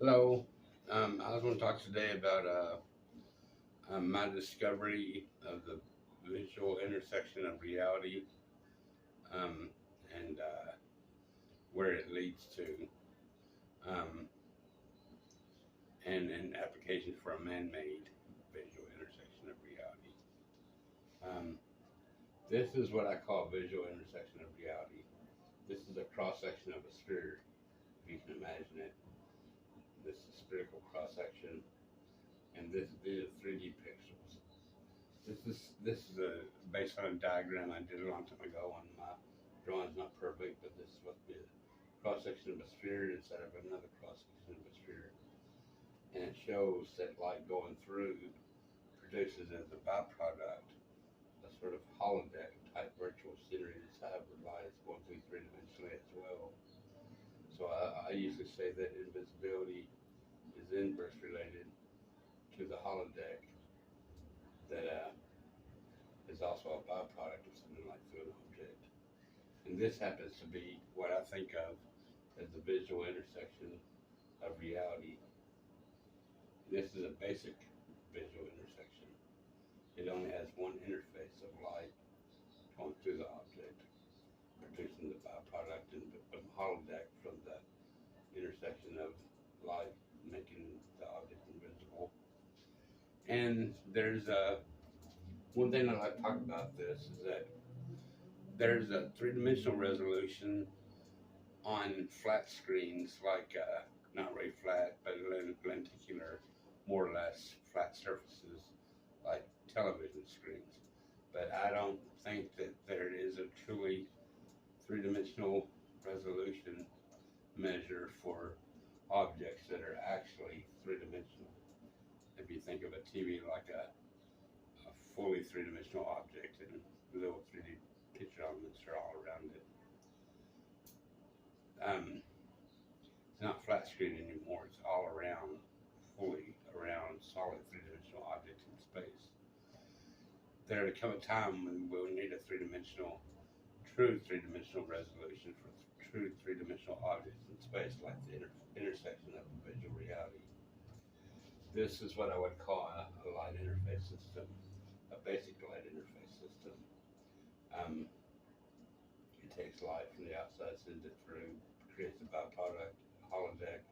Hello. I was going to talk today about my discovery of the visual intersection of reality um, and where it leads to, um, and an application for a man-made visual intersection of reality. Um, this is what I call visual intersection of reality. This is a cross section of a sphere, if you can imagine it. This is spherical cross section, and these are 3D pixels. This is based on a diagram I did a long time ago, and my drawing's not perfect, but this is supposed to be a cross section of a sphere instead of another cross section of a sphere, and it shows that light going through produces as a byproduct a sort of holodeck type virtual scenery inside where light is going through three dimensionally as well. So I usually say that invisibility is inverse related to the holodeck that is also a byproduct of something like through an object. And this happens to be what I think of as the visual intersection of reality. This is a basic visual intersection. It only has one interface of light going through the object, producing the byproduct and the holodeck from the intersection of light, making the object invisible. And there's one thing I like to talk about this is that there's a three-dimensional resolution on flat screens, like not really flat, but lenticular, more or less flat surfaces, like television screens. But I don't think that there is a truly three-dimensional resolution measure for objects that are actually three-dimensional. If you think of a TV like a fully three-dimensional object and little 3D picture elements are all around it. It's not flat screen anymore. It's all around, fully around solid three-dimensional objects in space. There'll come a time when we'll need a true three-dimensional resolution for true three-dimensional objects in space, like the intersection of visual reality. This is what I would call a light interface system, a basic light interface system. Um, it takes light from the outside, sends it through, creates a byproduct, holodeck,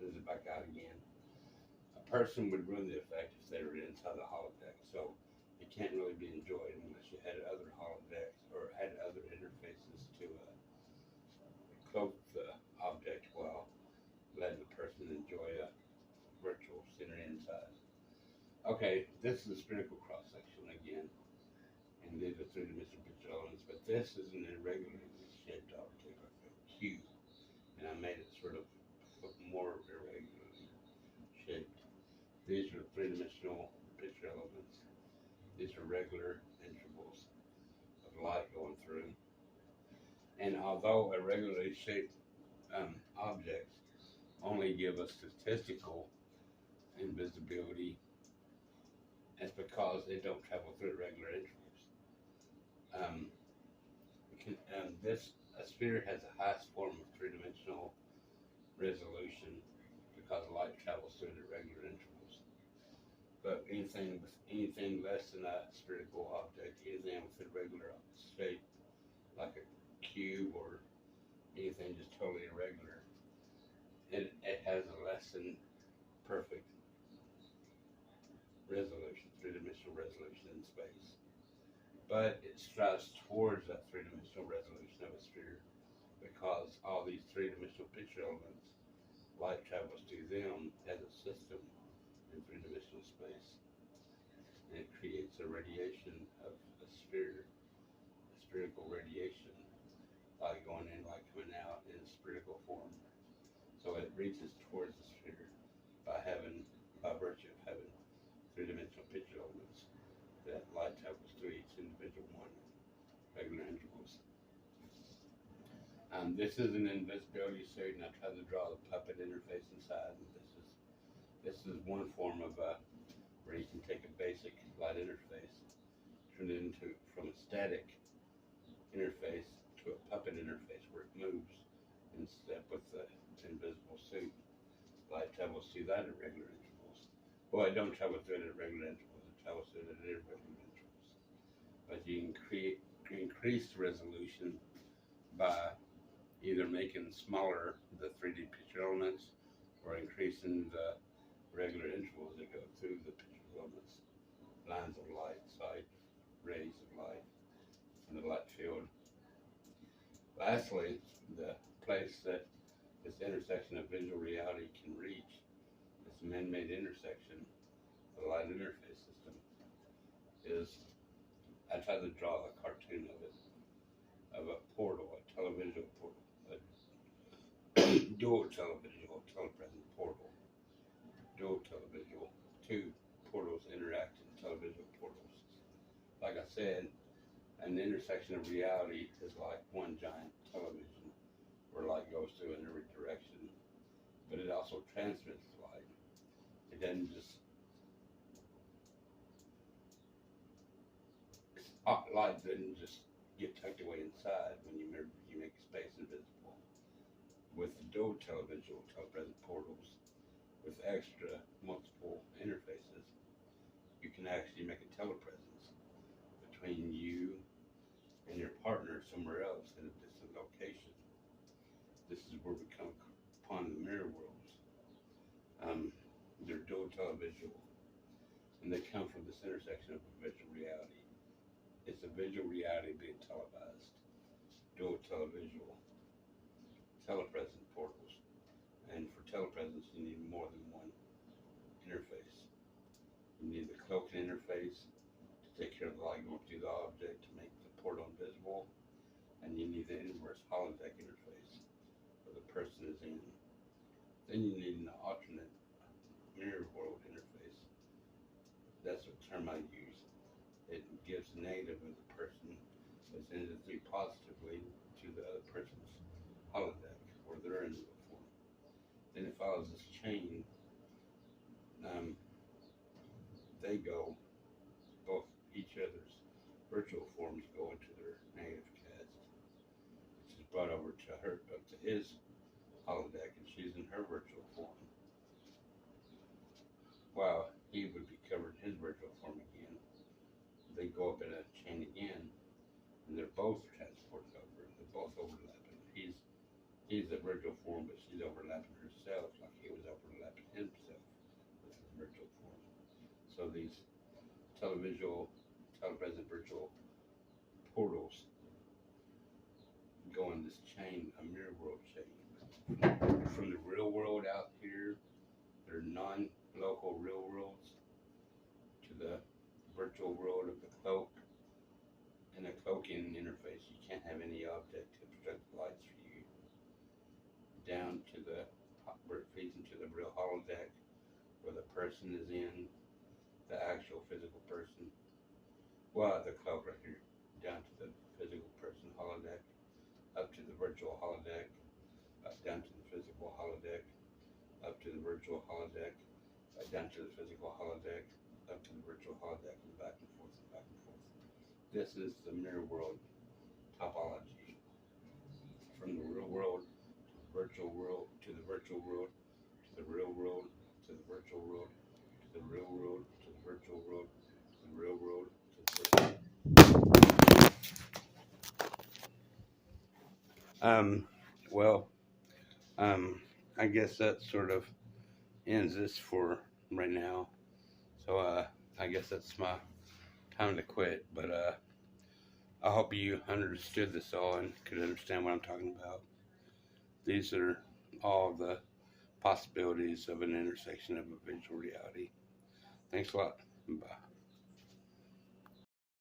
sends it back out again. A person would ruin the effect if they were inside the holodeck, so it can't really be enjoyed unless you had other holodecks or had other interfaces to cloak the object while letting the person enjoy a virtual scenery inside. Okay, this is a spherical cross section again, and these are three-dimensional picture elements, but this is an irregularly shaped object, like a cube, and I made it sort of more irregularly shaped. These are three-dimensional picture elements. These are regular intervals of light going through. And although irregularly shaped objects only give us statistical invisibility, it's because they don't travel through regular intervals. Um, a sphere has the highest form of three-dimensional resolution because light travels through the regular intervals. But anything less than a spherical object, anything with a regular shape, like a cube or anything just totally irregular, it has a less than perfect resolution, three-dimensional resolution in space. But it strives towards that three-dimensional resolution of a sphere because all these three-dimensional picture elements, light travels through them as a system in three-dimensional space. And it creates a radiation of a sphere, a spherical radiation, light going in, light coming out in a spherical form. So it reaches towards the sphere by virtue of having three-dimensional picture elements that light travels through each individual one in regular intervals. This is an invisibility suit, and I tried to draw the puppet interface inside. And this is one form of where you can take a basic light interface, turn it into from a static interface to a puppet interface where it moves in step with the invisible suit. Light travels through that at regular intervals. Well, it don't travel through it at regular intervals. It travels through it at irregular intervals. But you can increase the resolution by either making smaller the 3D picture elements or increasing the regular intervals that go through the picture elements, lines of light, sight, rays of light from the light field. Lastly, the place that this intersection of visual reality can reach, this man-made intersection, the light interface system, is, I tried to draw a cartoon of it, of a portal, a televisual portal, a dual televisual, telepresent portal, dual televisual, two portals interacting, televisual portals. Like I said, an intersection of reality is like one giant television where light goes through in every direction, but it also transmits light. It doesn't just, light doesn't just get tucked away inside when you make space invisible. With the dual televisual, telepresent portals, with extra multiple interfaces, you can actually make a telepresence between you and your partner somewhere else in a distant location. This is where we come upon the mirror worlds. They're dual televisual, and they come from this intersection of a visual reality. It's a visual reality being televised. Dual televisual, telepresent portals. And for telepresence, you need more than one interface. You need the cloak interface to take care of the light going through the object to make the portal invisible, and you need the inverse holodeck interface where the person is in. Then you need an alternate mirror world interface. That's the term I use. It gives the negative of the person, but sends it through positively to the other person's holodeck or their invisible form. Then it follows this chain. They go, both each other's virtual forms go into their negative cast, which is brought over to her, up to his holodeck, and she's in her virtual form. While he would be covered in his virtual form again, they go up in a chain again, and they're both transported over. They're both overlapping. He's a virtual form, but she's overlapping herself like he was overlapping himself with his virtual form. So these telepresent virtual portals go in this chain, a mirror world chain. From the real world out here, they're non-local real worlds, to the virtual world of the cloak. In a cloaking interface, you can't have any object to obstruct the lights for you. Down to where it feeds into the real holodeck, where the person is in, the actual physical person. Well, the cloak right here, down to the physical person holodeck, up to the virtual holodeck, down to the physical holodeck, up to the virtual holodeck, down to the physical holodeck, up to the virtual holodeck, and back and forth and back and forth. This is the mirror world topology. From the real world to the virtual world, to the virtual world, to the real world, to the virtual world, to the real world, to the virtual world, to the real world, to the virtual world. I guess that sort of ends this for right now. So I guess that's my time to quit. But I hope you understood this all and could understand what I'm talking about. These are all the possibilities of an intersection of a visual reality. Thanks a lot. Bye.